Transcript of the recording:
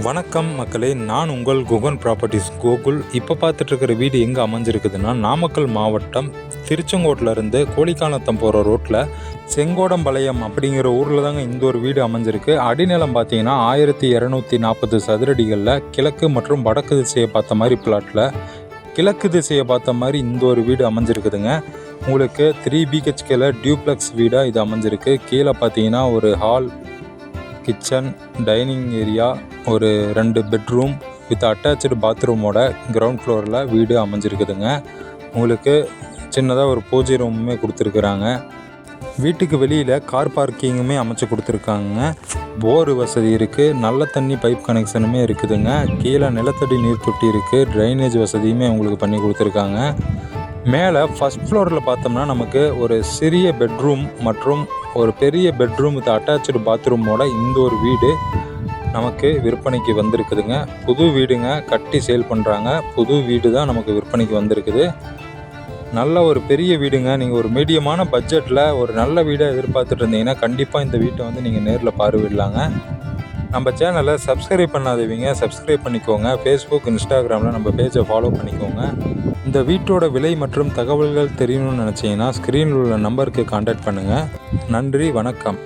வணக்கம் மக்களே, நான் உங்கள் குகன் ப்ராப்பர்ட்டிஸ் கோகுல். இப்போ பார்த்துட்ருக்கிற வீடு எங்கே அமைஞ்சிருக்குதுன்னா, நாமக்கல் மாவட்டம் திருச்செங்கோட்டிலேருந்து கோழிக்கானத்தம் போகிற ரோட்டில் செங்கோடம்பாளையம் அப்படிங்கிற ஊரில் தாங்க இந்த ஒரு வீடு அமைஞ்சிருக்கு. அடிநிலம் பார்த்தீங்கன்னா 1240 சதுரடிகளில் கிழக்கு மற்றும் வடக்கு திசையை பார்த்த மாதிரி பிளாட்டில் கிழக்கு திசையை பார்த்த மாதிரி இந்த ஒரு வீடு அமைஞ்சிருக்குதுங்க. உங்களுக்கு 3 BHKல டியூப்ளெக்ஸ் வீடாக இது அமைஞ்சிருக்கு. கீழே பார்த்தீங்கன்னா ஒரு ஹால், கிச்சன், டைனிங் ஏரியா, ஒரு 2 பெட்ரூம் வித் அட்டாச்சு பாத்ரூமோட கிரவுண்ட் ஃப்ளோரில் வீடு அமைஞ்சிருக்குதுங்க. உங்களுக்கு சின்னதாக ஒரு பூஜை ரூமுமே கொடுத்துருக்குறாங்க. வீட்டுக்கு வெளியில் கார் பார்க்கிங்குமே அமைச்சு கொடுத்துருக்காங்க. போர் வசதி இருக்குது, நல்ல தண்ணி பைப் கனெக்ஷனுமே இருக்குதுங்க. கீழே நிலத்தடி நீர் தொட்டி இருக்குது, ட்ரைனேஜ் வசதியுமே உங்களுக்கு பண்ணி கொடுத்துருக்காங்க. மேலே ஃபஸ்ட் ஃப்ளோரில் பார்த்தோம்னா நமக்கு ஒரு சிறிய பெட்ரூம் மற்றும் ஒரு பெரிய பெட்ரூம் வித் அட்டாச்சு பாத்ரூமோட இந்த ஒரு வீடு நமக்கு விற்பனைக்கு வந்திருக்குதுங்க. புது வீடுங்க, கட்டி சேல் பண்ணுறாங்க. புது வீடு தான் நமக்கு விற்பனைக்கு வந்திருக்குது. நல்ல ஒரு பெரிய வீடுங்க. நீங்கள் ஒரு மீடியமான பட்ஜெட்டில் ஒரு நல்ல வீடை எதிர்பார்த்துட்டு இருந்தீங்கன்னா கண்டிப்பாக இந்த வீட்டை வந்து நீங்கள் நேரில் பார்வையிடலாங்க. நம்ம சேனலை சப்ஸ்கிரைப் பண்ணாதவங்க சப்ஸ்கிரைப் பண்ணிக்கோங்க. ஃபேஸ்புக், இன்ஸ்டாகிராமில் நம்ம பேஜை ஃபாலோ பண்ணிக்கோங்க. இந்த வீட்டோட விலை மற்றும் தகவல்கள் தெரியணும்னு நினச்சிங்கன்னா ஸ்க்ரீனில் உள்ள நம்பருக்கு கான்டாக்ட் பண்ணுங்கள். நன்றி, வணக்கம்.